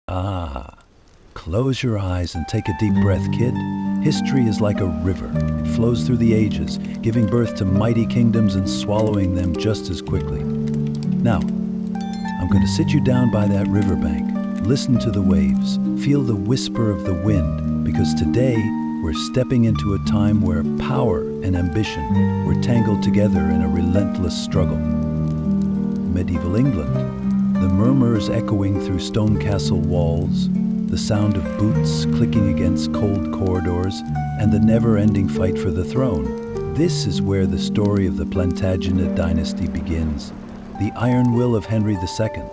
Ah, close your eyes and take a deep breath, kid. History is like a river. It flows through the ages, giving birth to mighty kingdoms and swallowing them just as quickly. Now, I'm going to sit you down by that riverbank. Listen to the waves. Feel the whisper of the wind, because today we're stepping into a time where power and ambition were tangled together in a relentless struggle. Medieval England. The murmurs echoing through stone castle walls, the sound of boots clicking against cold corridors, and the never-ending fight for the throne. This is where the story of the Plantagenet dynasty begins. The iron will of Henry II,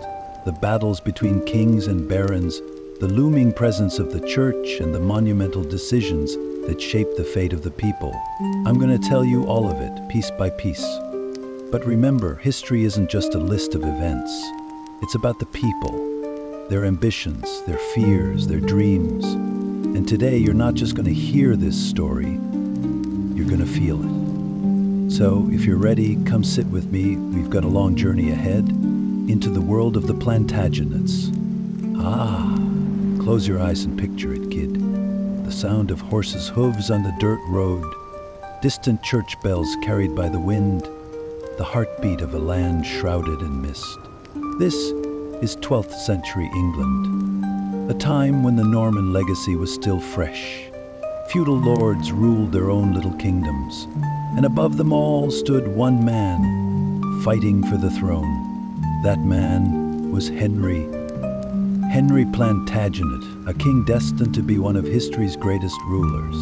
the battles between kings and barons, the looming presence of the church, and the monumental decisions that shaped the fate of the people. I'm going to tell you all of it, piece by piece. But remember, history isn't just a list of events. It's about the people, their ambitions, their fears, their dreams. And today, you're not just going to hear this story, you're going to feel it. So, if you're ready, come sit with me. We've got a long journey ahead into the world of the Plantagenets. Ah, close your eyes and picture it, kid. The sound of horses' hooves on the dirt road, distant church bells carried by the wind, the heartbeat of a land shrouded in mist. This is 12th century England, a time when the Norman legacy was still fresh. Feudal lords ruled their own little kingdoms, and above them all stood one man, fighting for the throne. That man was Henry Plantagenet, a king destined to be one of history's greatest rulers.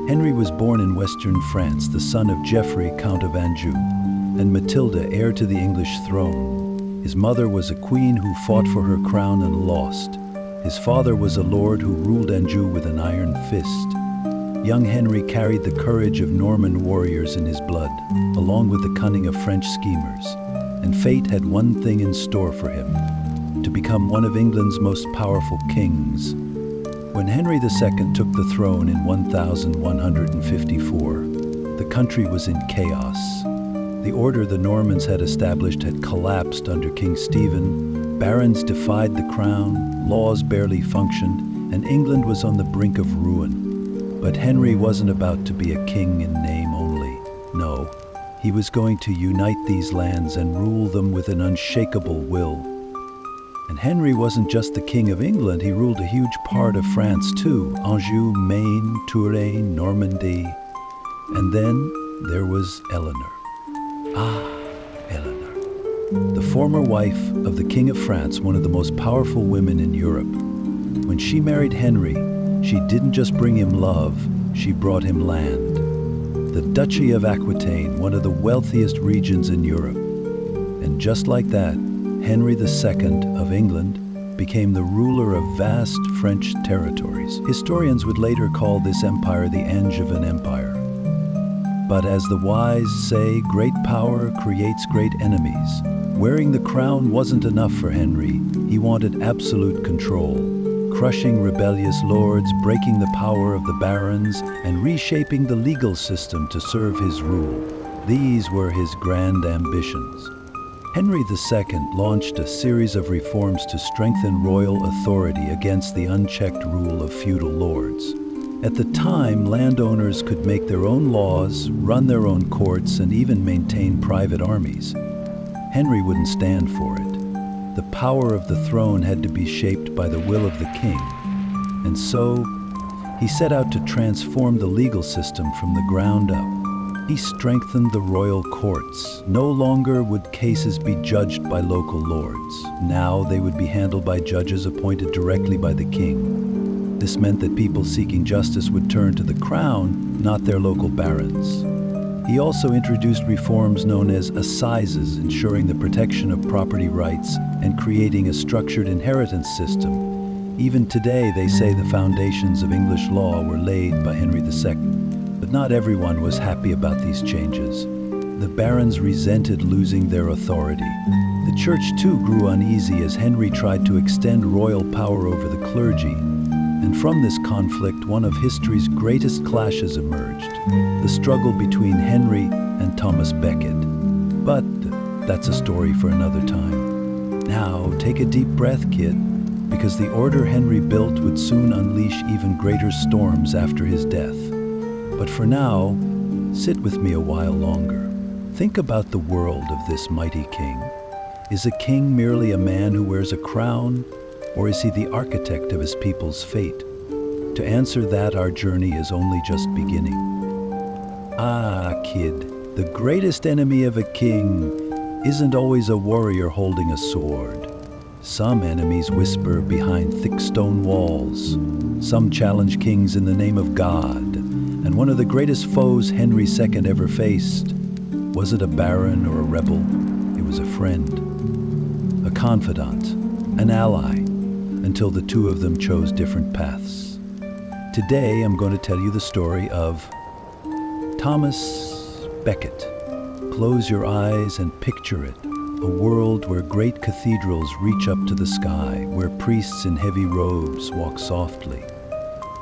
Henry was born in western France, the son of Geoffrey, Count of Anjou, and Matilda, heir to the English throne. His mother was a queen who fought for her crown and lost. His father was a lord who ruled Anjou with an iron fist. Young Henry carried the courage of Norman warriors in his blood, along with the cunning of French schemers. And fate had one thing in store for him: to become one of England's most powerful kings. When Henry II took the throne in 1154, the country was in chaos. The order the Normans had established had collapsed under King Stephen, barons defied the crown, laws barely functioned, and England was on the brink of ruin. But Henry wasn't about to be a king in name only. No, he was going to unite these lands and rule them with an unshakable will. And Henry wasn't just the king of England, he ruled a huge part of France too: Anjou, Maine, Touraine, Normandy. And then there was Eleanor. Eleanor, the former wife of the King of France, one of the most powerful women in Europe. When she married Henry, she didn't just bring him love, she brought him land. The Duchy of Aquitaine, one of the wealthiest regions in Europe. And just like that, Henry II of England became the ruler of vast French territories. Historians would later call this empire the Angevin Empire. But as the wise say, great power creates great enemies. Wearing the crown wasn't enough for Henry. He wanted absolute control, crushing rebellious lords, breaking the power of the barons, and reshaping the legal system to serve his rule. These were his grand ambitions. Henry II launched a series of reforms to strengthen royal authority against the unchecked rule of feudal lords. At the time, landowners could make their own laws, run their own courts, and even maintain private armies. Henry wouldn't stand for it. The power of the throne had to be shaped by the will of the king. And so, he set out to transform the legal system from the ground up. He strengthened the royal courts. No longer would cases be judged by local lords. Now they would be handled by judges appointed directly by the king. This meant that people seeking justice would turn to the crown, not their local barons. He also introduced reforms known as assizes, ensuring the protection of property rights and creating a structured inheritance system. Even today, they say the foundations of English law were laid by Henry II. But not everyone was happy about these changes. The barons resented losing their authority. The church too grew uneasy as Henry tried to extend royal power over the clergy. And from this conflict, one of history's greatest clashes emerged, the struggle between Henry and Thomas Becket. But that's a story for another time. Now, take a deep breath, kid, because the order Henry built would soon unleash even greater storms after his death. But for now, sit with me a while longer. Think about the world of this mighty king. Is a king merely a man who wears a crown, or is he the architect of his people's fate? To answer that, our journey is only just beginning. Ah, kid, the greatest enemy of a king isn't always a warrior holding a sword. Some enemies whisper behind thick stone walls. Some challenge kings in the name of God. And one of the greatest foes Henry II ever faced, was it a baron or a rebel? It was a friend, a confidant, an ally, until the two of them chose different paths. Today, I'm going to tell you the story of Thomas Becket. Close your eyes and picture it. A world where great cathedrals reach up to the sky, where priests in heavy robes walk softly.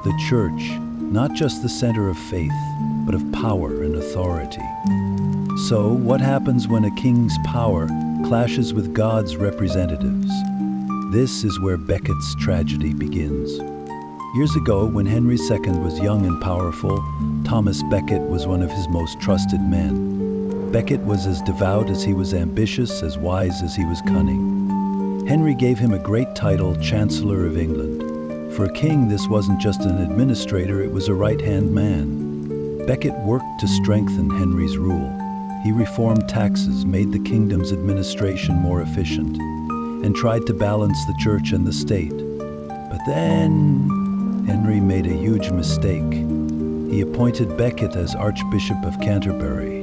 The church, not just the center of faith, but of power and authority. So, what happens when a king's power clashes with God's representatives? This is where Becket's tragedy begins. Years ago, when Henry II was young and powerful, Thomas Becket was one of his most trusted men. Becket was as devout as he was ambitious, as wise as he was cunning. Henry gave him a great title, Chancellor of England. For a king, this wasn't just an administrator, it was a right-hand man. Becket worked to strengthen Henry's rule. He reformed taxes, made the kingdom's administration more efficient, and tried to balance the church and the state. But then Henry made a huge mistake. He appointed Becket as Archbishop of Canterbury.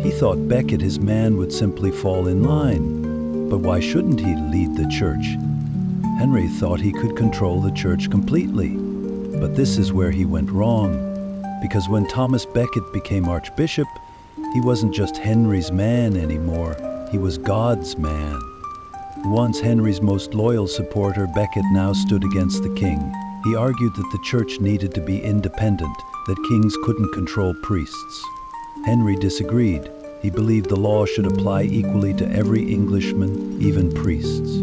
He thought Becket, his man, would simply fall in line. But why shouldn't he lead the church? Henry thought he could control the church completely. But this is where he went wrong. Because when Thomas Becket became Archbishop, he wasn't just Henry's man anymore. He was God's man. Once Henry's most loyal supporter, Becket now stood against the king. He argued that the church needed to be independent, that kings couldn't control priests. Henry disagreed. He believed the law should apply equally to every Englishman, even priests.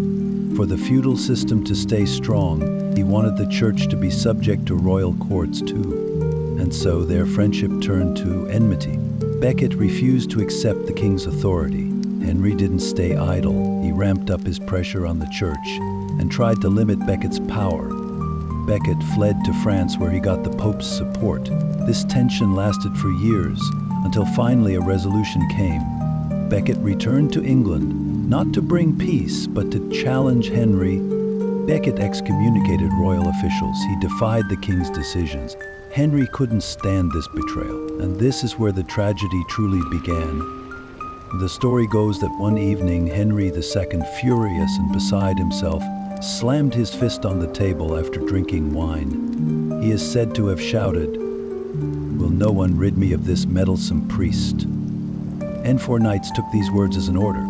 For the feudal system to stay strong, he wanted the church to be subject to royal courts too. And so their friendship turned to enmity. Becket refused to accept the king's authority. Henry didn't stay idle. He ramped up his pressure on the church and tried to limit Becket's power. Becket fled to France, where he got the Pope's support. This tension lasted for years, until finally a resolution came. Becket returned to England, not to bring peace, but to challenge Henry. Becket excommunicated royal officials. He defied the king's decisions. Henry couldn't stand this betrayal, and this is where the tragedy truly began. The story goes that one evening, Henry II, furious and beside himself, slammed his fist on the table after drinking wine. He is said to have shouted, "Will no one rid me of this meddlesome priest?" And 4 knights took these words as an order.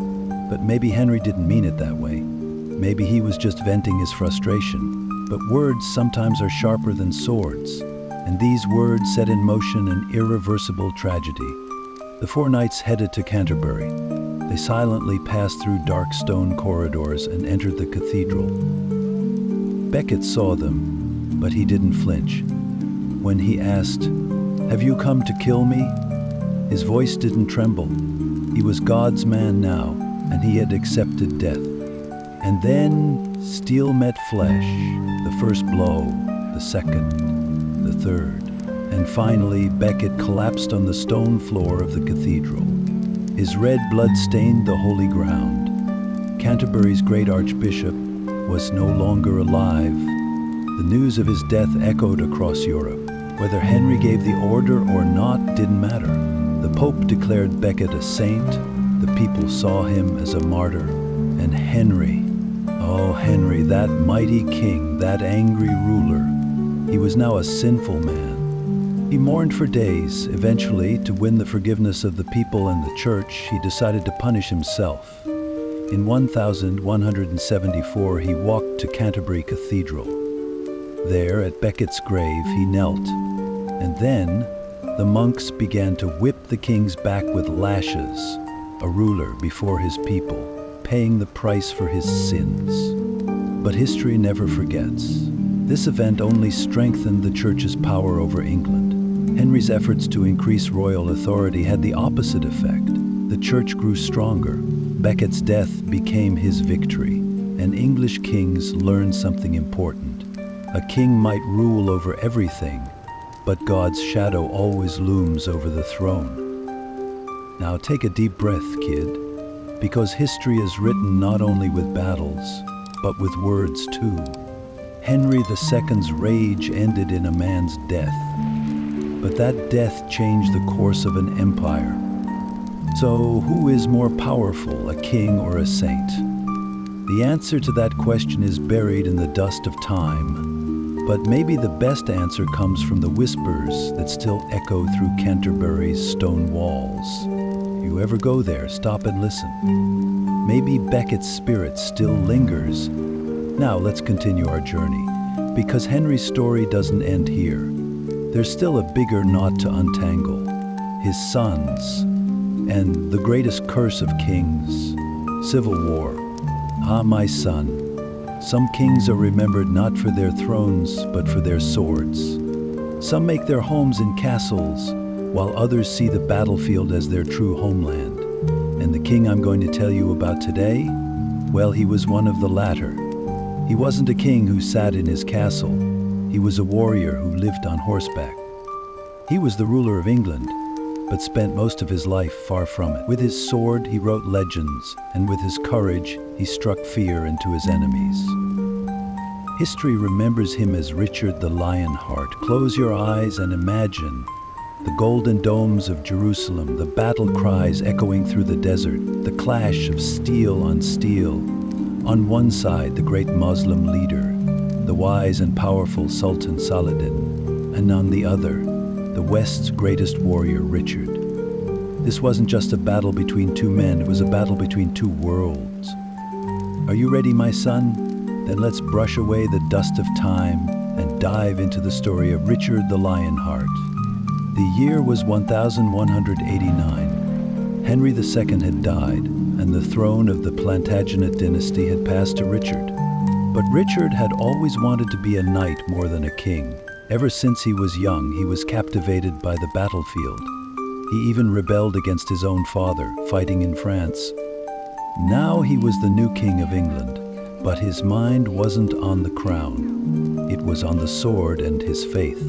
But maybe Henry didn't mean it that way. Maybe he was just venting his frustration. But words sometimes are sharper than swords, and these words set in motion an irreversible tragedy. The 4 knights headed to Canterbury. They silently passed through dark stone corridors and entered the cathedral. Becket saw them, but he didn't flinch. When he asked, "Have you come to kill me?" his voice didn't tremble. He was God's man now, and he had accepted death. And then steel met flesh, the first blow, the second, the third. And finally, Becket collapsed on the stone floor of the cathedral. His red blood stained the holy ground. Canterbury's great archbishop was no longer alive. The news of his death echoed across Europe. Whether Henry gave the order or not didn't matter. The Pope declared Becket a saint. The people saw him as a martyr. And Henry, oh Henry, that mighty king, that angry ruler, he was now a sinful man. He mourned for days. Eventually, to win the forgiveness of the people and the church, he decided to punish himself. In 1174, he walked to Canterbury Cathedral. There, at Becket's grave, he knelt, and then the monks began to whip the king's back with lashes, a ruler before his people, paying the price for his sins. But history never forgets. This event only strengthened the church's power over England. Henry's efforts to increase royal authority had the opposite effect. The church grew stronger. Becket's death became his victory, and English kings learned something important. A king might rule over everything, but God's shadow always looms over the throne. Now take a deep breath, kid, because history is written not only with battles, but with words too. Henry II's rage ended in a man's death, but that death changed the course of an empire. So, who is more powerful, a king or a saint? The answer to that question is buried in the dust of time, but maybe the best answer comes from the whispers that still echo through Canterbury's stone walls. If you ever go there, stop and listen. Maybe Becket's spirit still lingers. Now let's continue our journey, because Henry's story doesn't end here. There's still a bigger knot to untangle. His sons, and the greatest curse of kings, civil war. Ah, my son, some kings are remembered not for their thrones, but for their swords. Some make their homes in castles, while others see the battlefield as their true homeland. And the king I'm going to tell you about today, well, he was one of the latter. He wasn't a king who sat in his castle. He was a warrior who lived on horseback. He was the ruler of England, but spent most of his life far from it. With his sword, he wrote legends, and with his courage, he struck fear into his enemies. History remembers him as Richard the Lionheart. Close your eyes and imagine the golden domes of Jerusalem, the battle cries echoing through the desert, the clash of steel on steel. On one side, the great Muslim leader, the wise and powerful Sultan Saladin, and on the other, the West's greatest warrior, Richard. This wasn't just a battle between two men, it was a battle between two worlds. Are you ready, my son? Then let's brush away the dust of time and dive into the story of Richard the Lionheart. The year was 1189. Henry II had died, and the throne of the Plantagenet dynasty had passed to Richard. But Richard had always wanted to be a knight more than a king. Ever since he was young, he was captivated by the battlefield. He even rebelled against his own father, fighting in France. Now he was the new king of England, but his mind wasn't on the crown. It was on the sword and his faith.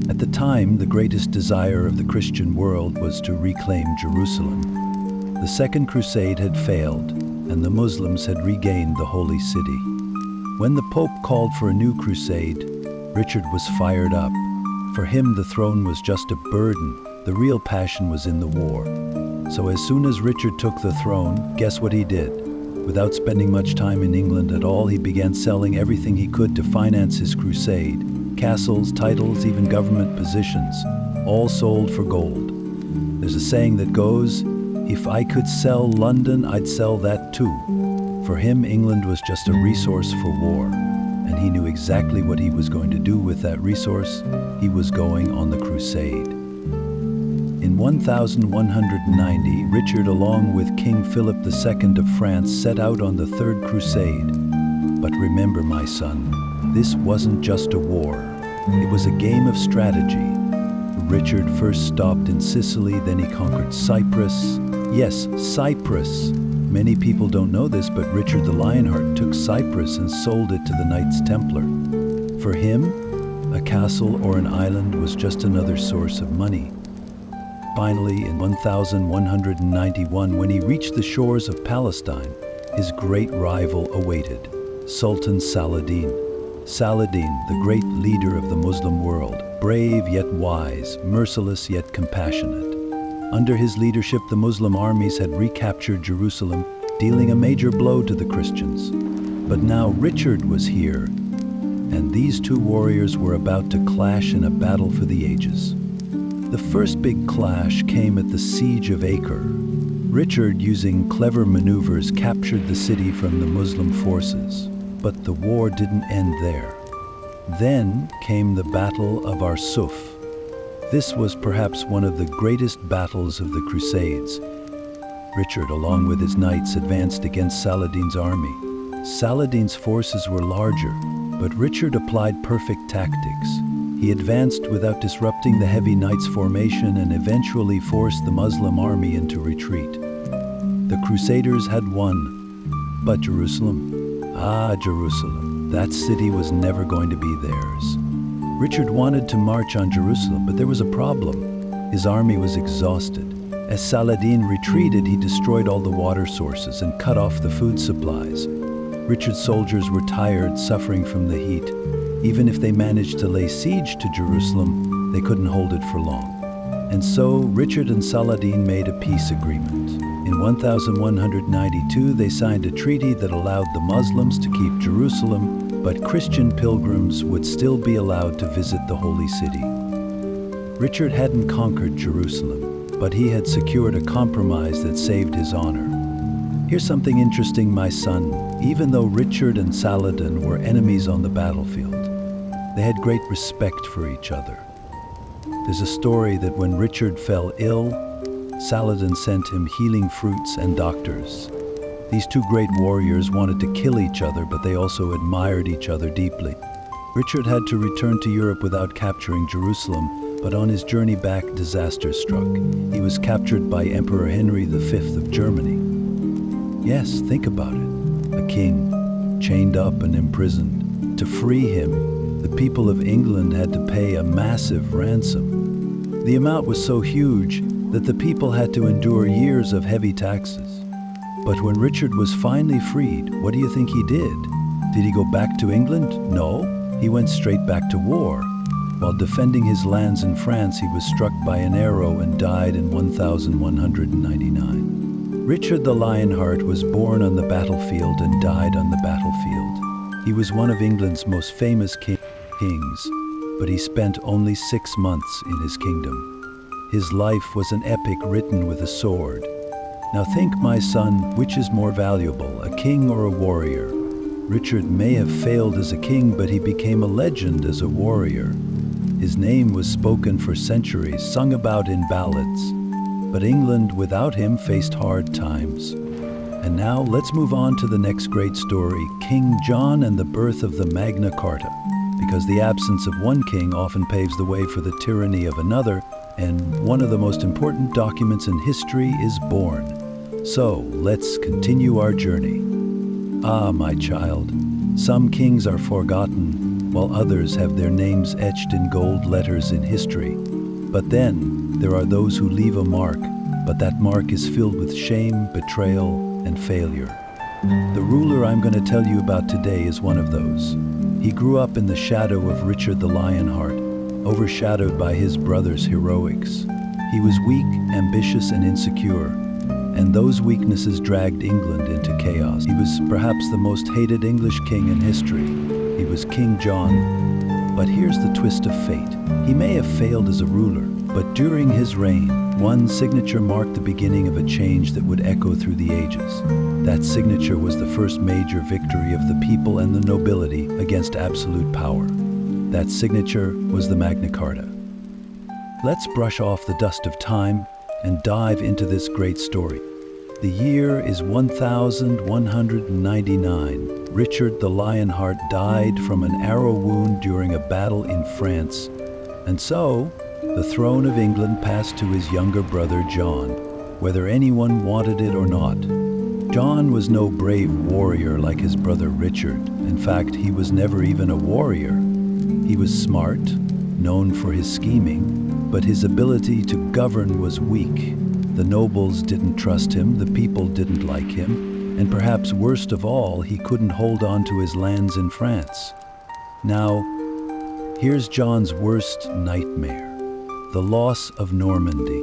At the time, the greatest desire of the Christian world was to reclaim Jerusalem. The Second Crusade had failed, and the Muslims had regained the Holy City. When the Pope called for a new crusade, Richard was fired up. For him, the throne was just a burden. The real passion was in the war. So as soon as Richard took the throne, guess what he did? Without spending much time in England at all, he began selling everything he could to finance his crusade. Castles, titles, even government positions, all sold for gold. There's a saying that goes, if I could sell London, I'd sell that too. For him, England was just a resource for war, and he knew exactly what he was going to do with that resource. He was going on the crusade. In 1190, Richard, along with King Philip II of France, set out on the Third Crusade. But remember, my son, this wasn't just a war. It was a game of strategy. Richard first stopped in Sicily, then he conquered Cyprus. Yes, Cyprus. Many people don't know this, but Richard the Lionheart took Cyprus and sold it to the Knights Templar. For him, a castle or an island was just another source of money. Finally, in 1191, when he reached the shores of Palestine, his great rival awaited, Sultan Saladin. Saladin, the great leader of the Muslim world, brave yet wise, merciless yet compassionate. Under his leadership, the Muslim armies had recaptured Jerusalem, dealing a major blow to the Christians. But now Richard was here, and these two warriors were about to clash in a battle for the ages. The first big clash came at the Siege of Acre. Richard, using clever maneuvers, captured the city from the Muslim forces. But the war didn't end there. Then came the Battle of Arsuf. This was perhaps one of the greatest battles of the Crusades. Richard, along with his knights, advanced against Saladin's army. Saladin's forces were larger, but Richard applied perfect tactics. He advanced without disrupting the heavy knights' formation and eventually forced the Muslim army into retreat. The Crusaders had won, but Jerusalem? Jerusalem. That city was never going to be theirs. Richard wanted to march on Jerusalem, but there was a problem. His army was exhausted. As Saladin retreated, he destroyed all the water sources and cut off the food supplies. Richard's soldiers were tired, suffering from the heat. Even if they managed to lay siege to Jerusalem, they couldn't hold it for long. And so Richard and Saladin made a peace agreement. In 1192, they signed a treaty that allowed the Muslims to keep Jerusalem, but Christian pilgrims would still be allowed to visit the holy city. Richard hadn't conquered Jerusalem, but he had secured a compromise that saved his honor. Here's something interesting, my son. Even though Richard and Saladin were enemies on the battlefield, they had great respect for each other. There's a story that when Richard fell ill, Saladin sent him healing fruits and doctors. These two great warriors wanted to kill each other, but they also admired each other deeply. Richard had to return to Europe without capturing Jerusalem, but on his journey back, disaster struck. He was captured by Emperor Henry V of Germany. Yes, think about it. A king, chained up and imprisoned. To free him, the people of England had to pay a massive ransom. The amount was so huge that the people had to endure years of heavy taxes. But when Richard was finally freed, what do you think he did? Did he go back to England? No, he went straight back to war. While defending his lands in France, he was struck by an arrow and died in 1199. Richard the Lionheart was born on the battlefield and died on the battlefield. He was one of England's most famous kings, but he spent only 6 months in his kingdom. His life was an epic written with a sword. Now think, my son, which is more valuable, a king or a warrior? Richard may have failed as a king, but he became a legend as a warrior. His name was spoken for centuries, sung about in ballads. But England without him faced hard times. And now let's move on to the next great story, King John and the birth of the Magna Carta. Because the absence of one king often paves the way for the tyranny of another, and one of the most important documents in history is born. So let's continue our journey. My child, some kings are forgotten, while others have their names etched in gold letters in history. But then there are those who leave a mark, but that mark is filled with shame, betrayal, and failure. The ruler I'm going to tell you about today is one of those. He grew up in the shadow of Richard the Lionheart, overshadowed by his brother's heroics. He was weak, ambitious, and insecure, and those weaknesses dragged England into chaos. He was perhaps the most hated English king in history. He was King John. But here's the twist of fate. He may have failed as a ruler, but during his reign, one signature marked the beginning of a change that would echo through the ages. That signature was the first major victory of the people and the nobility against absolute power. That signature was the Magna Carta. Let's brush off the dust of time and dive into this great story. The year is 1199. Richard the Lionheart died from an arrow wound during a battle in France. And so, the throne of England passed to his younger brother John, whether anyone wanted it or not. John was no brave warrior like his brother Richard. In fact, he was never even a warrior. He was smart, known for his scheming, but his ability to govern was weak. The nobles didn't trust him, the people didn't like him, and perhaps worst of all, he couldn't hold on to his lands in France. Now, here's John's worst nightmare: the loss of Normandy.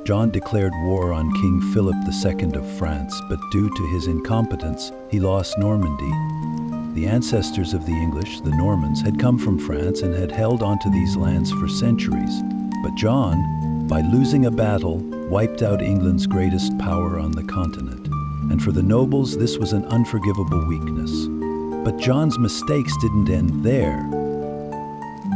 John declared war on King Philip II of France, but due to his incompetence, he lost Normandy. The ancestors of the English, the Normans, had come from France and had held onto these lands for centuries. But John, by losing a battle, wiped out England's greatest power on the continent. And for the nobles, this was an unforgivable weakness. But John's mistakes didn't end there.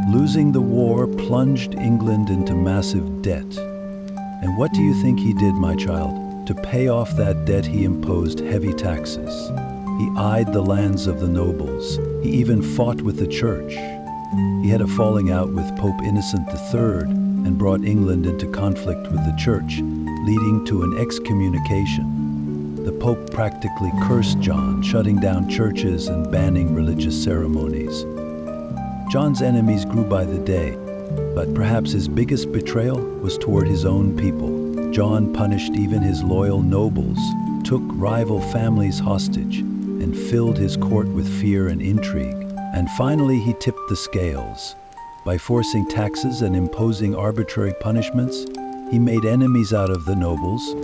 Losing the war plunged England into massive debt. And what do you think he did, my child? To pay off that debt, he imposed heavy taxes. He eyed the lands of the nobles. He even fought with the church. He had a falling out with Pope Innocent III and brought England into conflict with the church, leading to an excommunication. The Pope practically cursed John, shutting down churches and banning religious ceremonies. John's enemies grew by the day, but perhaps his biggest betrayal was toward his own people. John punished even his loyal nobles, took rival families hostage, and filled his court with fear and intrigue. And finally, he tipped the scales. By forcing taxes and imposing arbitrary punishments, he made enemies out of the nobles.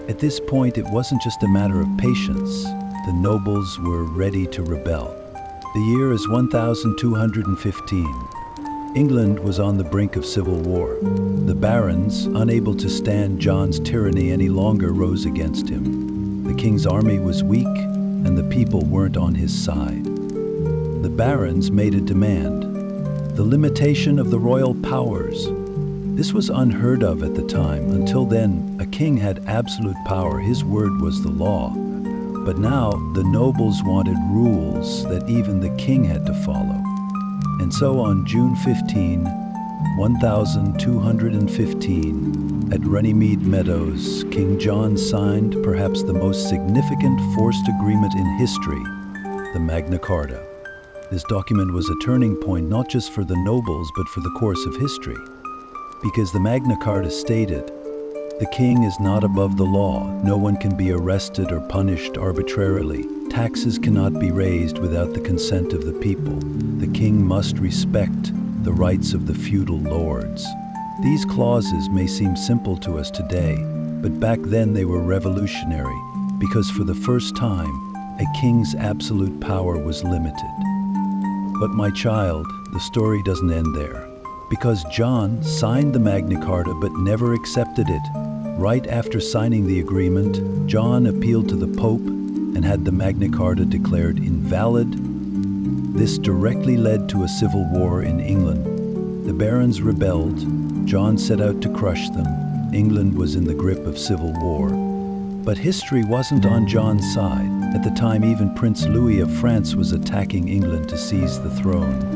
At this point, it wasn't just a matter of patience. The nobles were ready to rebel. The year is 1215. England was on the brink of civil war. The barons, unable to stand John's tyranny any longer, rose against him. The king's army was weak, and the people weren't on his side. The barons made a demand: the limitation of the royal powers. This was unheard of at the time. Until then, a king had absolute power. His word was the law. But now, the nobles wanted rules that even the king had to follow. And so on June 15, 1215, at Runnymede Meadows, King John signed perhaps the most significant forced agreement in history, the Magna Carta. This document was a turning point not just for the nobles, but for the course of history. Because the Magna Carta stated, the king is not above the law. No one can be arrested or punished arbitrarily. Taxes cannot be raised without the consent of the people. The king must respect the rights of the feudal lords. These clauses may seem simple to us today, but back then they were revolutionary, because for the first time, a king's absolute power was limited. But my child, the story doesn't end there. Because John signed the Magna Carta but never accepted it. Right after signing the agreement, John appealed to the Pope and had the Magna Carta declared invalid. This directly led to a civil war in England. The barons rebelled. John set out to crush them. England was in the grip of civil war. But history wasn't on John's side. At the time, even Prince Louis of France was attacking England to seize the throne.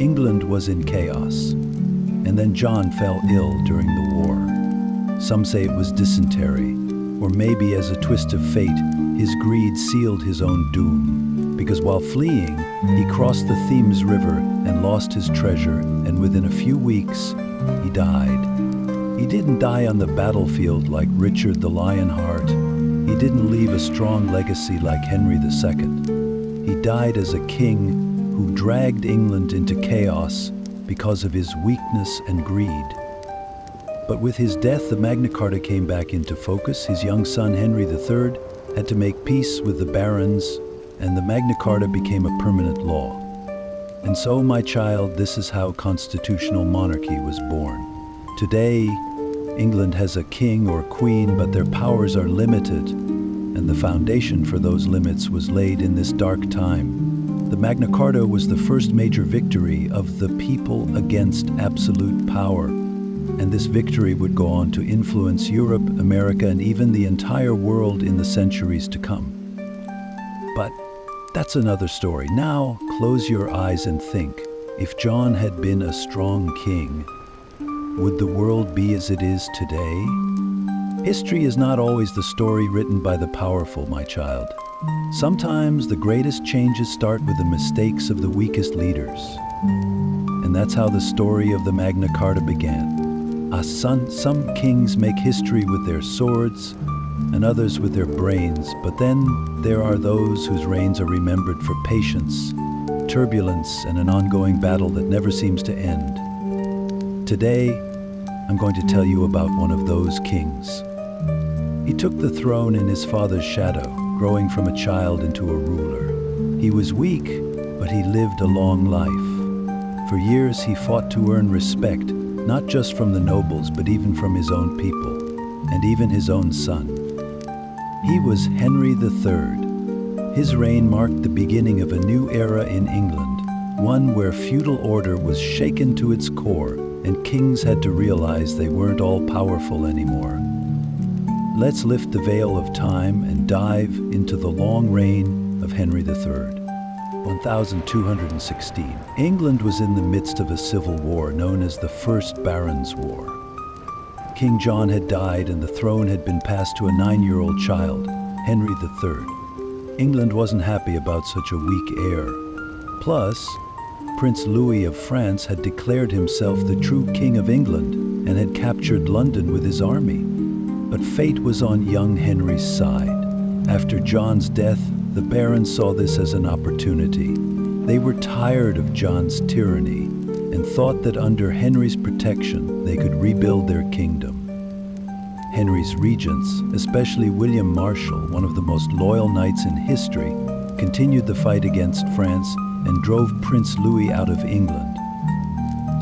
England was in chaos. And then John fell ill during the war. Some say it was dysentery, or maybe as a twist of fate, his greed sealed his own doom. Because while fleeing, he crossed the Thames River and lost his treasure, and within a few weeks, he died. He didn't die on the battlefield like Richard the Lionheart. He didn't leave a strong legacy like Henry II. He died as a king who dragged England into chaos because of his weakness and greed. But with his death, the Magna Carta came back into focus. His young son, Henry III, had to make peace with the barons, and the Magna Carta became a permanent law. And so, my child, this is how constitutional monarchy was born. Today, England has a king or queen, but their powers are limited, and the foundation for those limits was laid in this dark time. The Magna Carta was the first major victory of the people against absolute power. And this victory would go on to influence Europe, America, and even the entire world in the centuries to come. But that's another story. Now, close your eyes and think. If John had been a strong king, would the world be as it is today? History is not always the story written by the powerful, my child. Sometimes the greatest changes start with the mistakes of the weakest leaders. And that's how the story of the Magna Carta began. Some kings make history with their swords, and others with their brains, but then there are those whose reigns are remembered for patience, turbulence, and an ongoing battle that never seems to end. Today, I'm going to tell you about one of those kings. He took the throne in his father's shadow, growing from a child into a ruler. He was weak, but he lived a long life. For years, he fought to earn respect, not just from the nobles, but even from his own people, and even his own son. He was Henry III. His reign marked the beginning of a new era in England, one where feudal order was shaken to its core and kings had to realize they weren't all powerful anymore. Let's lift the veil of time and dive into the long reign of Henry III. 1216. England was in the midst of a civil war known as the First Barons' War. King John had died and the throne had been passed to a 9-year-old child, Henry III. England wasn't happy about such a weak heir. Plus, Prince Louis of France had declared himself the true King of England and had captured London with his army. But fate was on young Henry's side. After John's death, the barons saw this as an opportunity. They were tired of John's tyranny and thought that under Henry's protection, they could rebuild their kingdom. Henry's regents, especially William Marshal, one of the most loyal knights in history, continued the fight against France and drove Prince Louis out of England.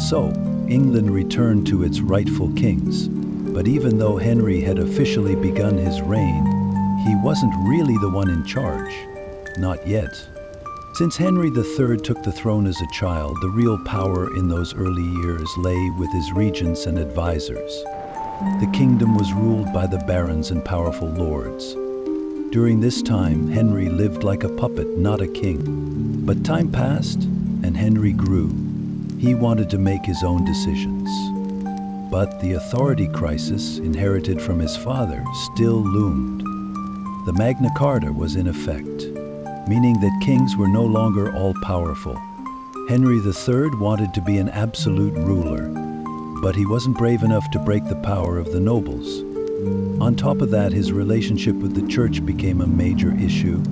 So, England returned to its rightful kings. But even though Henry had officially begun his reign, he wasn't really the one in charge. Not yet. Since Henry III took the throne as a child, the real power in those early years lay with his regents and advisors. The kingdom was ruled by the barons and powerful lords. During this time, Henry lived like a puppet, not a king. But time passed, and Henry grew. He wanted to make his own decisions. But the authority crisis, inherited from his father, still loomed. The Magna Carta was in effect, meaning that kings were no longer all-powerful. Henry III wanted to be an absolute ruler, but he wasn't brave enough to break the power of the nobles. On top of that, his relationship with the church became a major issue.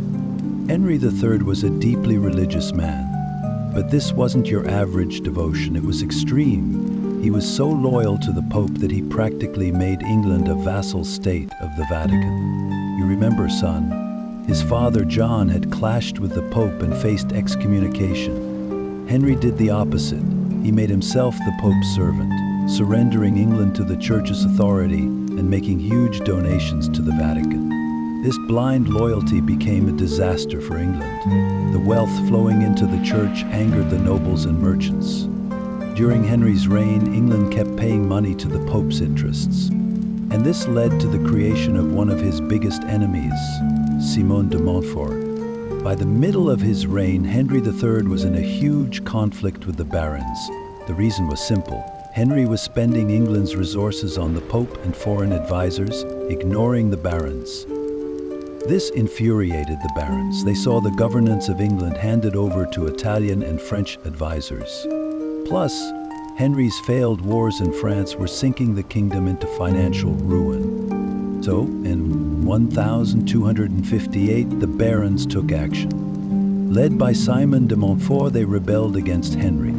Henry III was a deeply religious man, but this wasn't your average devotion, it was extreme. He was so loyal to the Pope that he practically made England a vassal state of the Vatican. You remember, son, his father John had clashed with the Pope and faced excommunication. Henry did the opposite. He made himself the Pope's servant, surrendering England to the Church's authority and making huge donations to the Vatican. This blind loyalty became a disaster for England. The wealth flowing into the Church angered the nobles and merchants. During Henry's reign, England kept paying money to the Pope's interests. And this led to the creation of one of his biggest enemies, Simon de Montfort. By the middle of his reign, Henry III was in a huge conflict with the barons. The reason was simple. Henry was spending England's resources on the Pope and foreign advisors, ignoring the barons. This infuriated the barons. They saw the governance of England handed over to Italian and French advisors. Plus, Henry's failed wars in France were sinking the kingdom into financial ruin. So, in 1258, the barons took action. Led by Simon de Montfort, they rebelled against Henry.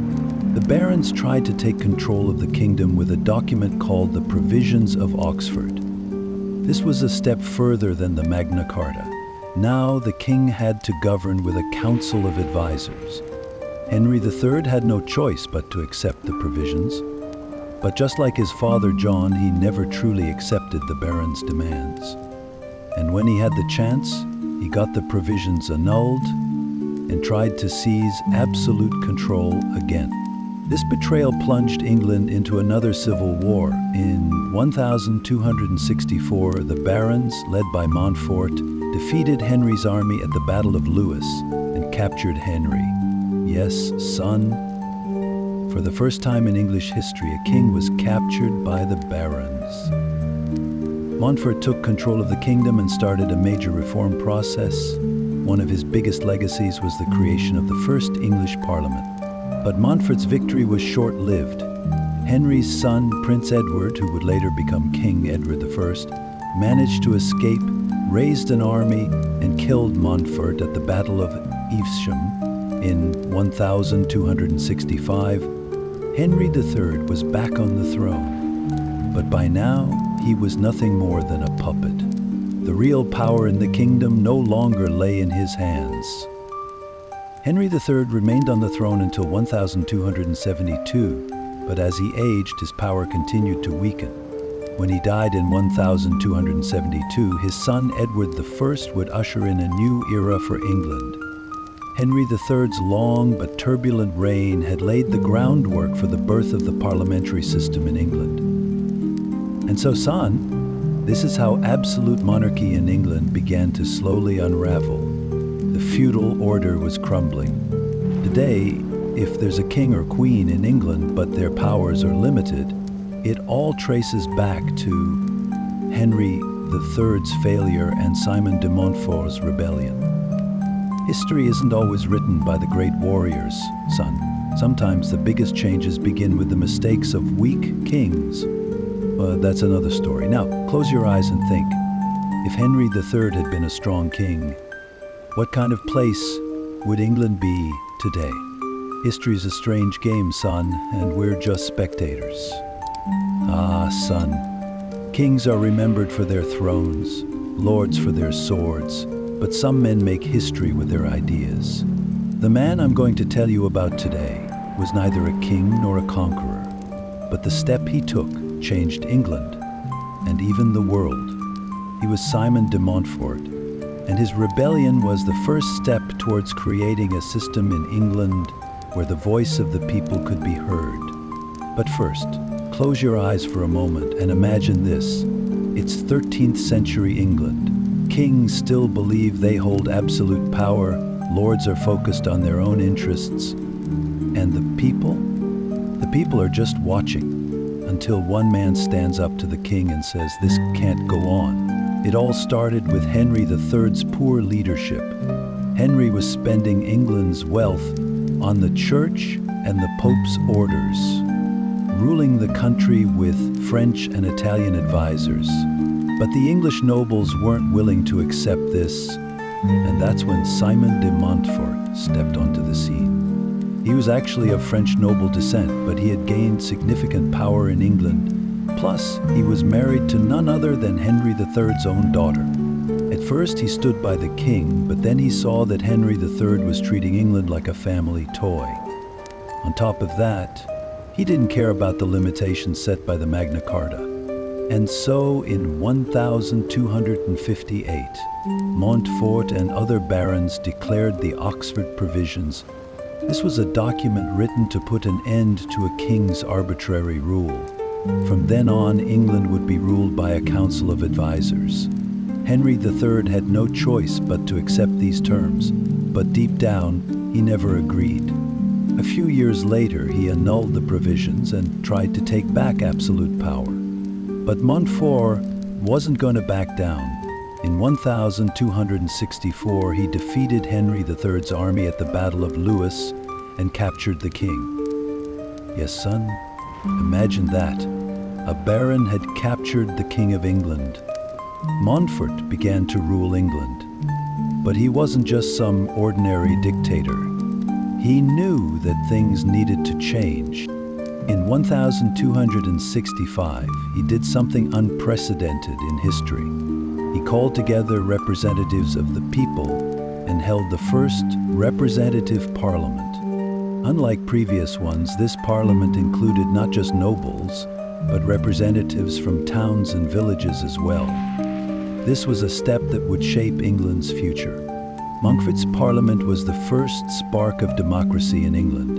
The barons tried to take control of the kingdom with a document called the Provisions of Oxford. This was a step further than the Magna Carta. Now the king had to govern with a council of advisors. Henry III had no choice but to accept the provisions. But just like his father John, he never truly accepted the barons' demands. And when he had the chance, he got the provisions annulled and tried to seize absolute control again. This betrayal plunged England into another civil war. In 1264, the barons, led by Montfort, defeated Henry's army at the Battle of Lewes and captured Henry. Yes, son. For the first time in English history, a king was captured by the barons. Montfort took control of the kingdom and started a major reform process. One of his biggest legacies was the creation of the first English Parliament. But Montfort's victory was short-lived. Henry's son, Prince Edward, who would later become King Edward I, managed to escape, raised an army, and killed Montfort at the Battle of Evesham. In 1265, Henry III was back on the throne. But by now, he was nothing more than a puppet. The real power in the kingdom no longer lay in his hands. Henry III remained on the throne until 1272, but as he aged, his power continued to weaken. When he died in 1272, his son Edward I would usher in a new era for England. Henry III's long but turbulent reign had laid the groundwork for the birth of the parliamentary system in England. And so, son, this is how absolute monarchy in England began to slowly unravel. The feudal order was crumbling. Today, if there's a king or queen in England but their powers are limited, it all traces back to Henry III's failure and Simon de Montfort's rebellion. History isn't always written by the great warriors, son. Sometimes the biggest changes begin with the mistakes of weak kings. But that's another story. Now, close your eyes and think. If Henry III had been a strong king, what kind of place would England be today? History's a strange game, son, and we're just spectators. Ah, son. Kings are remembered for their thrones, lords for their swords, but some men make history with their ideas. The man I'm going to tell you about today was neither a king nor a conqueror, but the step he took changed England and even the world. He was Simon de Montfort, and his rebellion was the first step towards creating a system in England where the voice of the people could be heard. But first, close your eyes for a moment and imagine this. It's 13th century England. Kings still believe they hold absolute power, lords are focused on their own interests, and the people are just watching until one man stands up to the king and says, "This can't go on." It all started with Henry III's poor leadership. Henry was spending England's wealth on the church and the Pope's orders, ruling the country with French and Italian advisors. But the English nobles weren't willing to accept this, and that's when Simon de Montfort stepped onto the scene. He was actually of French noble descent, but he had gained significant power in England. Plus, he was married to none other than Henry III's own daughter. At first, he stood by the king, but then he saw that Henry III was treating England like a family toy. On top of that, he didn't care about the limitations set by the Magna Carta. And so, in 1258, Montfort and other barons declared the Oxford Provisions. This was a document written to put an end to a king's arbitrary rule. From then on, England would be ruled by a council of advisors. Henry III had no choice but to accept these terms, but deep down, he never agreed. A few years later, he annulled the provisions and tried to take back absolute power. But Montfort wasn't going to back down. In 1264, he defeated Henry III's army at the Battle of Lewes and captured the king. Yes, son, imagine that. A baron had captured the King of England. Montfort began to rule England. But he wasn't just some ordinary dictator. He knew that things needed to change. In 1265, he did something unprecedented in history. He called together representatives of the people and held the first representative parliament. Unlike previous ones, this parliament included not just nobles, but representatives from towns and villages as well. This was a step that would shape England's future. Montfort's parliament was the first spark of democracy in England,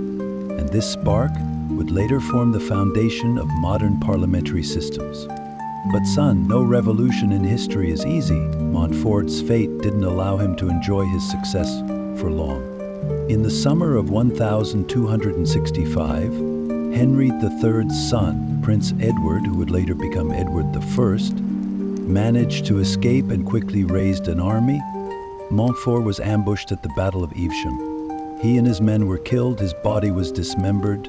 and this spark would later form the foundation of modern parliamentary systems. But son, no revolution in history is easy. Montfort's fate didn't allow him to enjoy his success for long. In the summer of 1265, Henry III's son, Prince Edward, who would later become Edward I, managed to escape and quickly raised an army. Montfort was ambushed at the Battle of Evesham. He and his men were killed, his body was dismembered,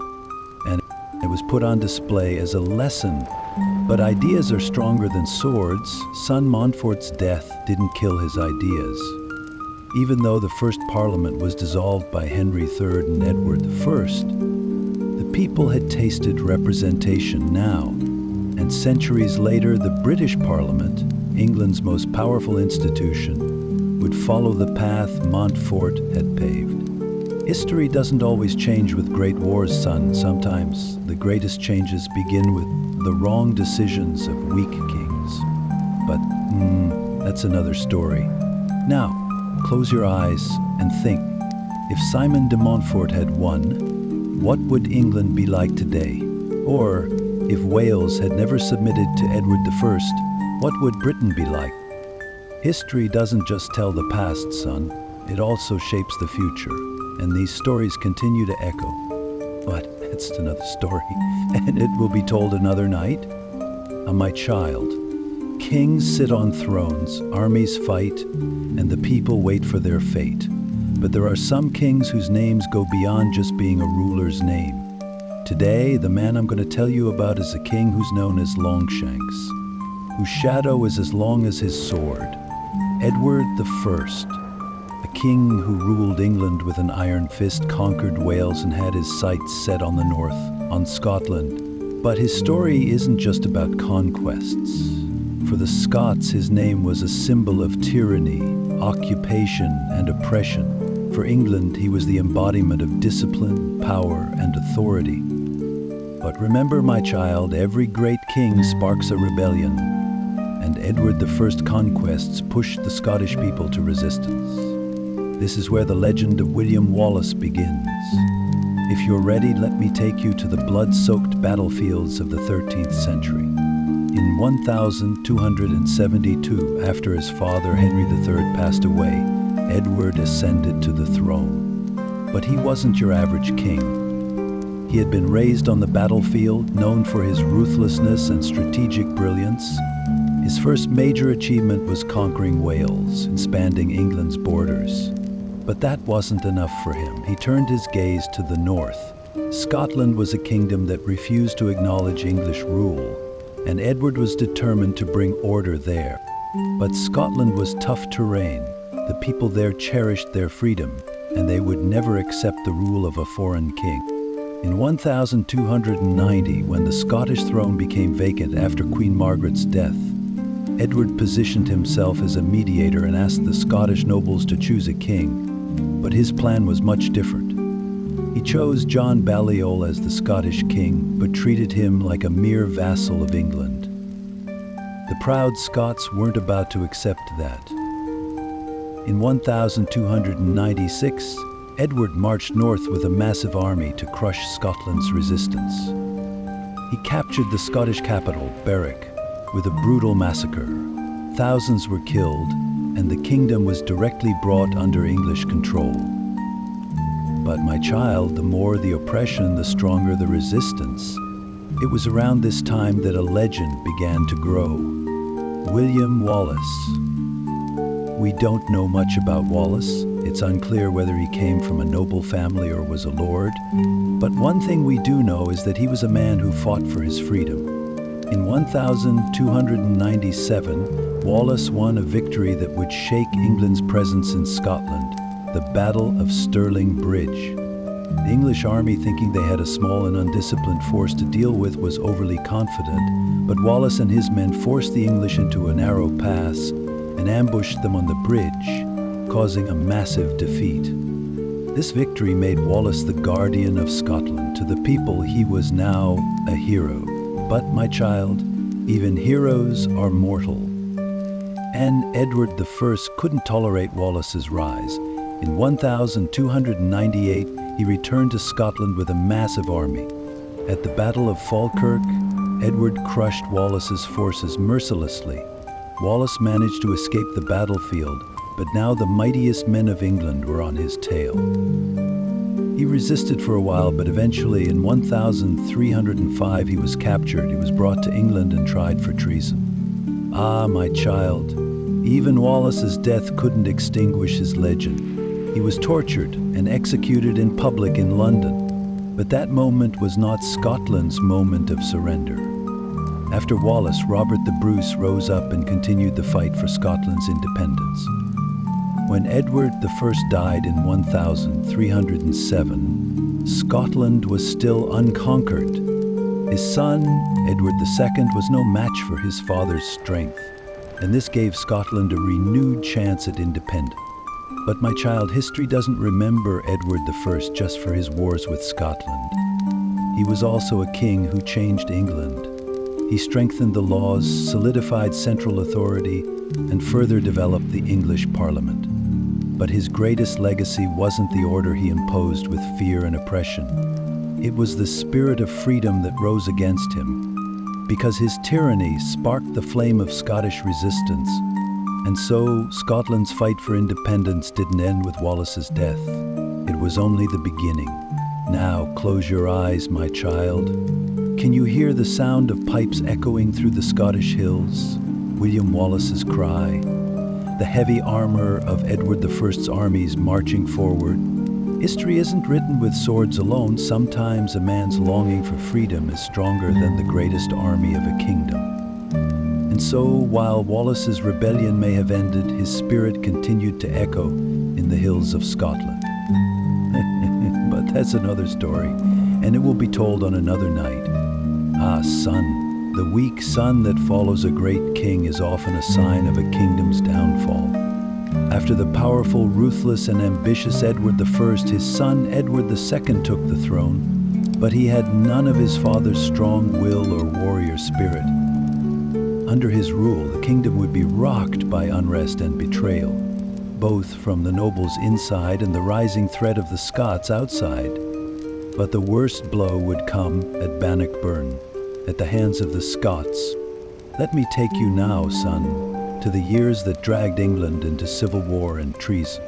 and it was put on display as a lesson. But ideas are stronger than swords. Son Montfort's death didn't kill his ideas. Even though the first parliament was dissolved by Henry III and Edward I, the people had tasted representation now. And centuries later, the British Parliament, England's most powerful institution, would follow the path Montfort had paved. History doesn't always change with great wars, son. Sometimes the greatest changes begin with the wrong decisions of weak kings. But that's another story. Now, close your eyes and think. If Simon de Montfort had won, what would England be like today? Or, if Wales had never submitted to Edward I, what would Britain be like? History doesn't just tell the past, son. It also shapes the future. And these stories continue to echo. But it's another story, and it will be told another night. My child, kings sit on thrones, armies fight, and the people wait for their fate. But there are some kings whose names go beyond just being a ruler's name. Today, the man I'm going to tell you about is a king who's known as Longshanks, whose shadow is as long as his sword. Edward I, a king who ruled England with an iron fist, conquered Wales, and had his sights set on the north, on Scotland. But his story isn't just about conquests. For the Scots, his name was a symbol of tyranny, occupation, and oppression. For England, he was the embodiment of discipline, power, and authority. But remember, my child, every great king sparks a rebellion, and Edward I's conquests pushed the Scottish people to resistance. This is where the legend of William Wallace begins. If you're ready, let me take you to the blood-soaked battlefields of the 13th century. In 1272, after his father Henry III passed away, Edward ascended to the throne. But he wasn't your average king. He had been raised on the battlefield, known for his ruthlessness and strategic brilliance. His first major achievement was conquering Wales, expanding England's borders. But that wasn't enough for him. He turned his gaze to the north. Scotland was a kingdom that refused to acknowledge English rule, and Edward was determined to bring order there. But Scotland was tough terrain. The people there cherished their freedom, and they would never accept the rule of a foreign king. In 1290, when the Scottish throne became vacant after Queen Margaret's death, Edward positioned himself as a mediator and asked the Scottish nobles to choose a king. But his plan was much different. He chose John Balliol as the Scottish king, but treated him like a mere vassal of England. The proud Scots weren't about to accept that. In 1296, Edward marched north with a massive army to crush Scotland's resistance. He captured the Scottish capital, Berwick, with a brutal massacre. Thousands were killed, and the kingdom was directly brought under English control. But my child, the more the oppression, the stronger the resistance. It was around this time that a legend began to grow. William Wallace. We don't know much about Wallace. It's unclear whether he came from a noble family or was a lord. But one thing we do know is that he was a man who fought for his freedom. In 1297, Wallace won a victory that would shake England's presence in Scotland, the Battle of Stirling Bridge. The English army, thinking they had a small and undisciplined force to deal with, was overly confident, but Wallace and his men forced the English into a narrow pass and ambushed them on the bridge, causing a massive defeat. This victory made Wallace the guardian of Scotland. To the people, he was now a hero. But, my child, even heroes are mortal. And Edward I couldn't tolerate Wallace's rise. In 1298, he returned to Scotland with a massive army. At the Battle of Falkirk, Edward crushed Wallace's forces mercilessly. Wallace managed to escape the battlefield, but now the mightiest men of England were on his tail. He resisted for a while, but eventually in 1305 he was captured. He was brought to England and tried for treason. Ah, my child, even Wallace's death couldn't extinguish his legend. He was tortured and executed in public in London. But that moment was not Scotland's moment of surrender. After Wallace, Robert the Bruce rose up and continued the fight for Scotland's independence. When Edward I died in 1307, Scotland was still unconquered. His son, Edward II, was no match for his father's strength, and this gave Scotland a renewed chance at independence. But my child, history doesn't remember Edward I just for his wars with Scotland. He was also a king who changed England. He strengthened the laws, solidified central authority, and further developed the English Parliament. But his greatest legacy wasn't the order he imposed with fear and oppression. It was the spirit of freedom that rose against him, because his tyranny sparked the flame of Scottish resistance. And so, Scotland's fight for independence didn't end with Wallace's death. It was only the beginning. Now, close your eyes, my child. Can you hear the sound of pipes echoing through the Scottish hills? William Wallace's cry. The heavy armor of Edward I's armies marching forward. History isn't written with swords alone. Sometimes a man's longing for freedom is stronger than the greatest army of a kingdom. And so, while Wallace's rebellion may have ended, his spirit continued to echo in the hills of Scotland. But that's another story, and it will be told on another night. Ah, son, the weak son that follows a great king is often a sign of a kingdom's downfall. After the powerful, ruthless, and ambitious Edward I, his son Edward II took the throne, but he had none of his father's strong will or warrior spirit. Under his rule, the kingdom would be rocked by unrest and betrayal, both from the nobles inside and the rising threat of the Scots outside. But the worst blow would come at Bannockburn, at the hands of the Scots. Let me take you now, son, to the years that dragged England into civil war and treason.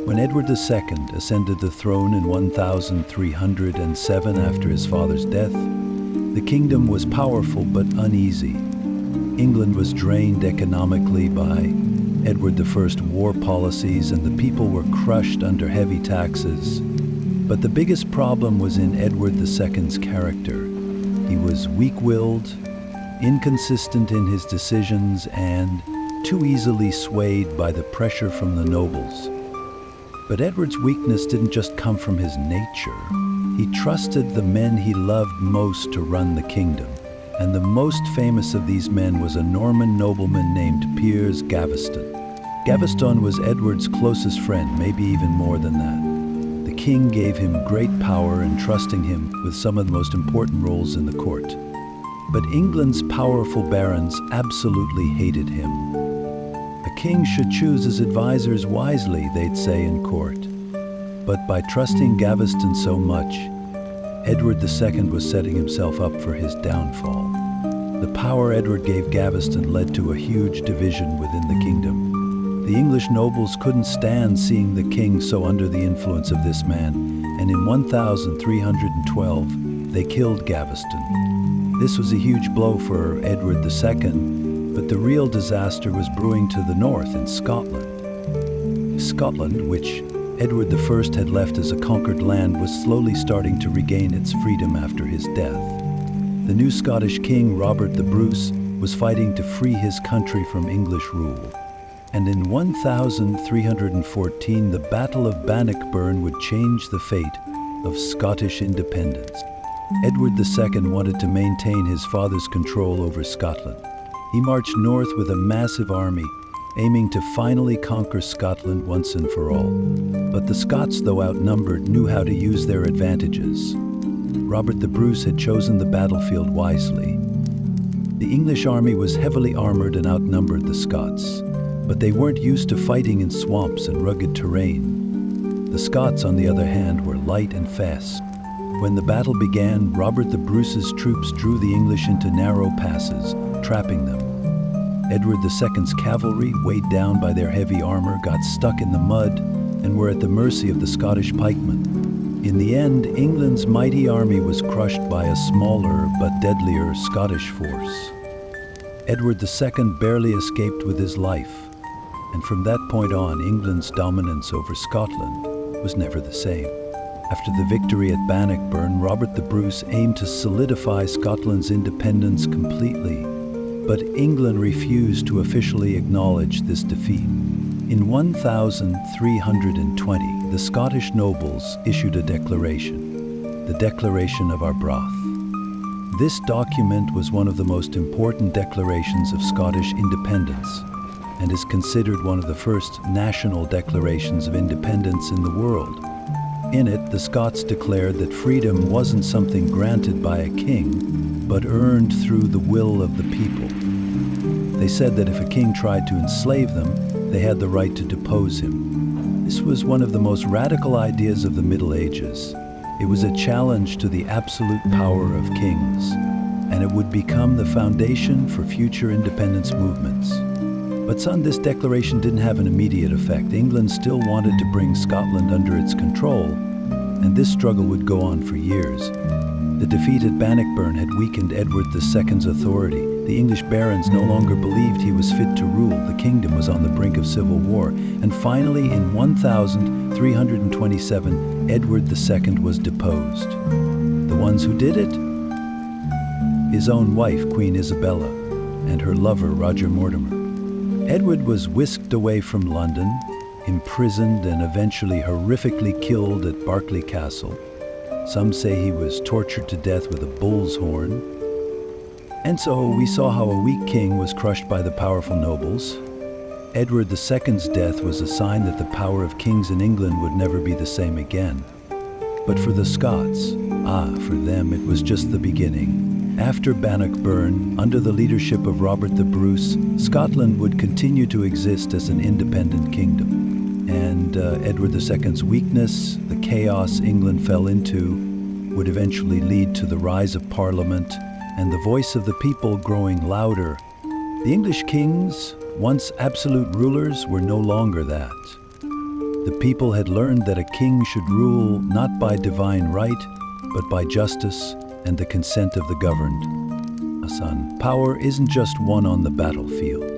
When Edward II ascended the throne in 1307 after his father's death, the kingdom was powerful but uneasy. England was drained economically by Edward I's war policies, and the people were crushed under heavy taxes. But the biggest problem was in Edward II's character. He was weak-willed, inconsistent in his decisions, and too easily swayed by the pressure from the nobles. But Edward's weakness didn't just come from his nature. He trusted the men he loved most to run the kingdom. And the most famous of these men was a Norman nobleman named Piers Gaveston. Gaveston was Edward's closest friend, maybe even more than that. The king gave him great power, entrusting him with some of the most important roles in the court. But England's powerful barons absolutely hated him. A king should choose his advisors wisely, they'd say in court. But by trusting Gaveston so much, Edward II was setting himself up for his downfall. The power Edward gave Gaveston led to a huge division within the kingdom. The English nobles couldn't stand seeing the king so under the influence of this man, and in 1312, they killed Gaveston. This was a huge blow for Edward II, but the real disaster was brewing to the north in Scotland. Scotland, which Edward I had left as a conquered land, was slowly starting to regain its freedom after his death. The new Scottish king, Robert the Bruce, was fighting to free his country from English rule. And in 1314, the Battle of Bannockburn would change the fate of Scottish independence. Edward II wanted to maintain his father's control over Scotland. He marched north with a massive army, aiming to finally conquer Scotland once and for all. But the Scots, though outnumbered, knew how to use their advantages. Robert the Bruce had chosen the battlefield wisely. The English army was heavily armored and outnumbered the Scots, but they weren't used to fighting in swamps and rugged terrain. The Scots, on the other hand, were light and fast. When the battle began, Robert the Bruce's troops drew the English into narrow passes, trapping them. Edward II's cavalry, weighed down by their heavy armor, got stuck in the mud and were at the mercy of the Scottish pikemen. In the end, England's mighty army was crushed by a smaller but deadlier Scottish force. Edward II barely escaped with his life, and from that point on, England's dominance over Scotland was never the same. After the victory at Bannockburn, Robert the Bruce aimed to solidify Scotland's independence completely, but England refused to officially acknowledge this defeat. In 1320, the Scottish nobles issued a declaration, the Declaration of Arbroath. This document was one of the most important declarations of Scottish independence, and is considered one of the first national declarations of independence in the world. In it, the Scots declared that freedom wasn't something granted by a king, but earned through the will of the people. They said that if a king tried to enslave them, they had the right to depose him. This was one of the most radical ideas of the Middle Ages. It was a challenge to the absolute power of kings, and it would become the foundation for future independence movements. But son, this declaration didn't have an immediate effect. England still wanted to bring Scotland under its control, and this struggle would go on for years. The defeat at Bannockburn had weakened Edward II's authority. The English barons no longer believed he was fit to rule. The kingdom was on the brink of civil war. And finally, in 1327, Edward II was deposed. The ones who did it? His own wife, Queen Isabella, and her lover, Roger Mortimer. Edward was whisked away from London, imprisoned and eventually horrifically killed at Berkeley Castle. Some say he was tortured to death with a bull's horn. And so we saw how a weak king was crushed by the powerful nobles. Edward II's death was a sign that the power of kings in England would never be the same again. But for the Scots, for them it was just the beginning. After Bannockburn, under the leadership of Robert the Bruce, Scotland would continue to exist as an independent kingdom. And Edward II's weakness, the chaos England fell into, would eventually lead to the rise of Parliament and the voice of the people growing louder. The English kings, once absolute rulers, were no longer that. The people had learned that a king should rule not by divine right, but by justice and the consent of the governed. Son, power isn't just won on the battlefield.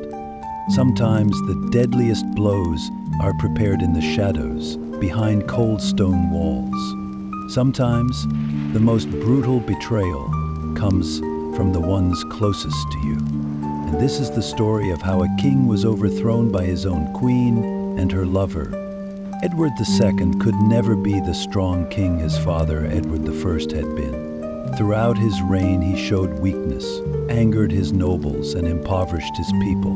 Sometimes the deadliest blows are prepared in the shadows, behind cold stone walls. Sometimes the most brutal betrayal comes from the ones closest to you. And this is the story of how a king was overthrown by his own queen and her lover. Edward II could never be the strong king his father, Edward I, had been. Throughout his reign, he showed weakness, angered his nobles, and impoverished his people.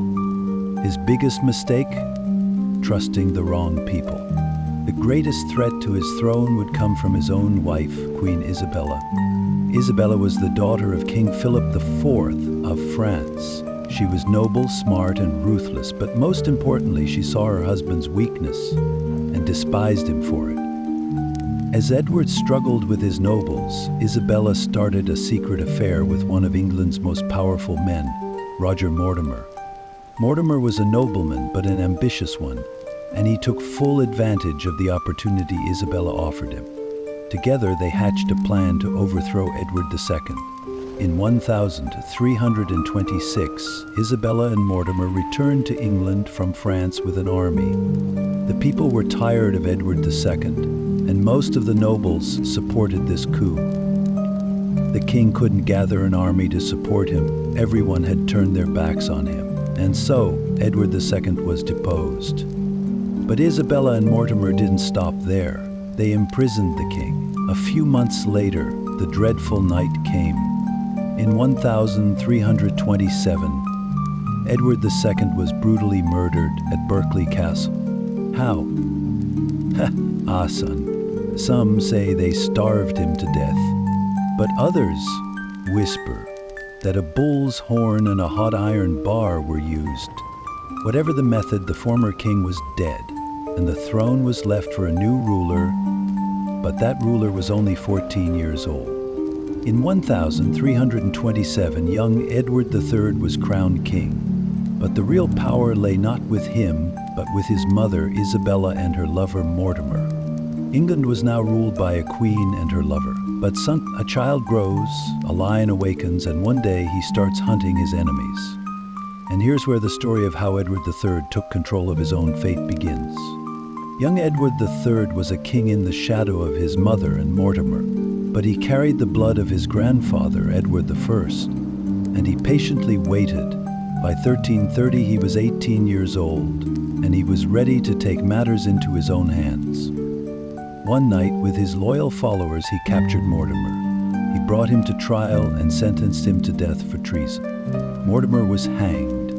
His biggest mistake? Trusting the wrong people. The greatest threat to his throne would come from his own wife, Queen Isabella. Isabella was the daughter of King Philip IV of France. She was noble, smart, and ruthless, but most importantly, she saw her husband's weakness and despised him for it. As Edward struggled with his nobles, Isabella started a secret affair with one of England's most powerful men, Roger Mortimer. Mortimer was a nobleman, but an ambitious one, and he took full advantage of the opportunity Isabella offered him. Together, they hatched a plan to overthrow Edward II. In 1326, Isabella and Mortimer returned to England from France with an army. The people were tired of Edward II, and most of the nobles supported this coup. The king couldn't gather an army to support him. Everyone had turned their backs on him. And so, Edward II was deposed. But Isabella and Mortimer didn't stop there. They imprisoned the king. A few months later, the dreadful night came. In 1327, Edward II was brutally murdered at Berkeley Castle. How? Son. Some say they starved him to death, but others whisper that a bull's horn and a hot iron bar were used. Whatever the method, the former king was dead, and the throne was left for a new ruler, but that ruler was only 14 years old. In 1327, young Edward III was crowned king, but the real power lay not with him, but with his mother, Isabella, and her lover, Mortimer. England was now ruled by a queen and her lover. But a child grows, a lion awakens, and one day he starts hunting his enemies. And here's where the story of how Edward III took control of his own fate begins. Young Edward III was a king in the shadow of his mother and Mortimer, but he carried the blood of his grandfather, Edward I, and he patiently waited. By 1330, he was 18 years old, and he was ready to take matters into his own hands. One night, with his loyal followers, he captured Mortimer. He brought him to trial and sentenced him to death for treason. Mortimer was hanged.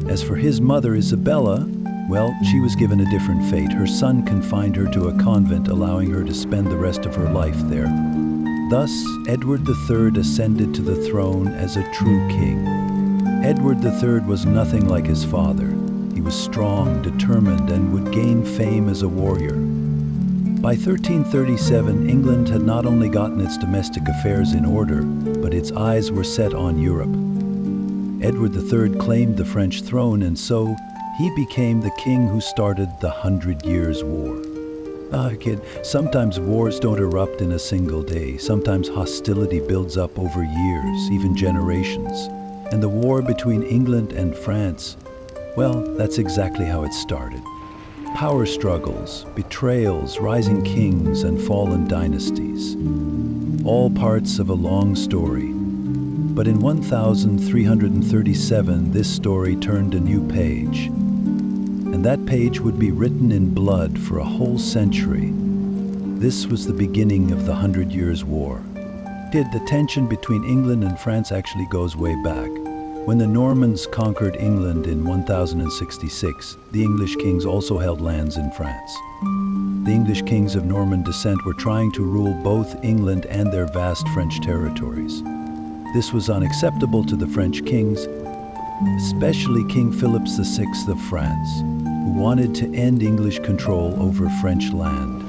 As for his mother, Isabella, well, she was given a different fate. Her son confined her to a convent, allowing her to spend the rest of her life there. Thus, Edward III ascended to the throne as a true king. Edward III was nothing like his father. He was strong, determined, and would gain fame as a warrior. By 1337, England had not only gotten its domestic affairs in order, but its eyes were set on Europe. Edward III claimed the French throne, and so he became the king who started the 100 Years' War. Kid, sometimes wars don't erupt in a single day. Sometimes hostility builds up over years, even generations. And the war between England and France, well, that's exactly how it started. Power struggles, betrayals, rising kings, and fallen dynasties. All parts of a long story. But in 1337, this story turned a new page. And that page would be written in blood for a whole century. This was the beginning of the 100 Years' War. The tension between England and France actually goes way back. When the Normans conquered England in 1066, the English kings also held lands in France. The English kings of Norman descent were trying to rule both England and their vast French territories. This was unacceptable to the French kings, especially King Philip VI of France, who wanted to end English control over French land.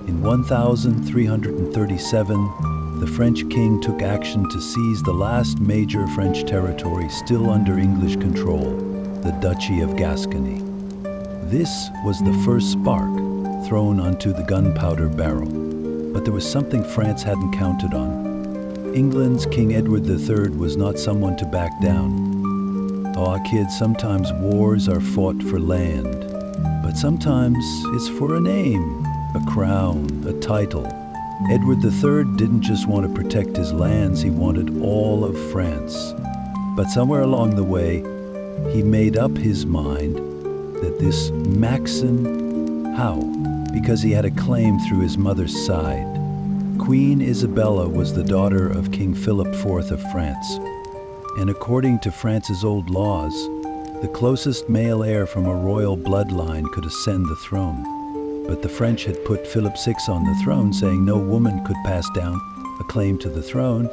In 1337, the French king took action to seize the last major French territory still under English control, the Duchy of Gascony. This was the first spark thrown onto the gunpowder barrel. But there was something France hadn't counted on. England's King Edward III was not someone to back down. Kids, sometimes wars are fought for land, but sometimes it's for a name, a crown, a title. Edward III didn't just want to protect his lands, he wanted all of France. But somewhere along the way, he made up his mind that this Maxon, how? Because he had a claim through his mother's side. Queen Isabella was the daughter of King Philip IV of France. And according to France's old laws, the closest male heir from a royal bloodline could ascend the throne. But the French had put Philip VI on the throne, saying no woman could pass down a claim to the throne.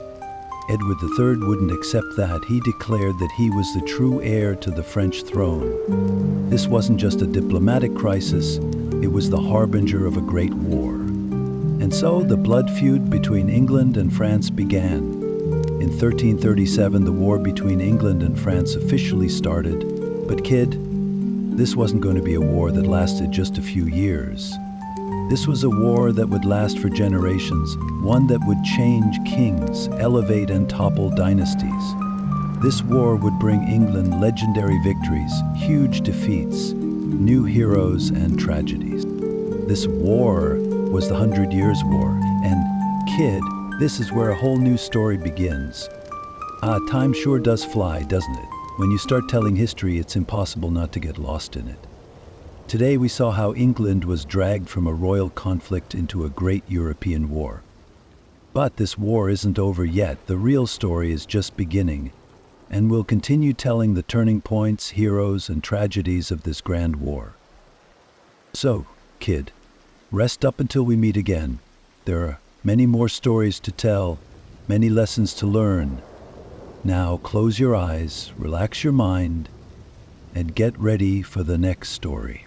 Edward III wouldn't accept that. He declared that he was the true heir to the French throne. This wasn't just a diplomatic crisis, it was the harbinger of a great war. And so the blood feud between England and France began. In 1337, the war between England and France officially started. But kid, this wasn't going to be a war that lasted just a few years. This was a war that would last for generations, one that would change kings, elevate and topple dynasties. This war would bring England legendary victories, huge defeats, new heroes and tragedies. This war was the 100 Years' War, and kid, this is where a whole new story begins. Time sure does fly, doesn't it? When you start telling history, it's impossible not to get lost in it. Today we saw how England was dragged from a royal conflict into a great European war. But this war isn't over yet. The real story is just beginning, and we'll continue telling the turning points, heroes, and tragedies of this grand war. So, kid, rest up until we meet again. There are many more stories to tell, many lessons to learn. Now close your eyes, relax your mind, and get ready for the next story.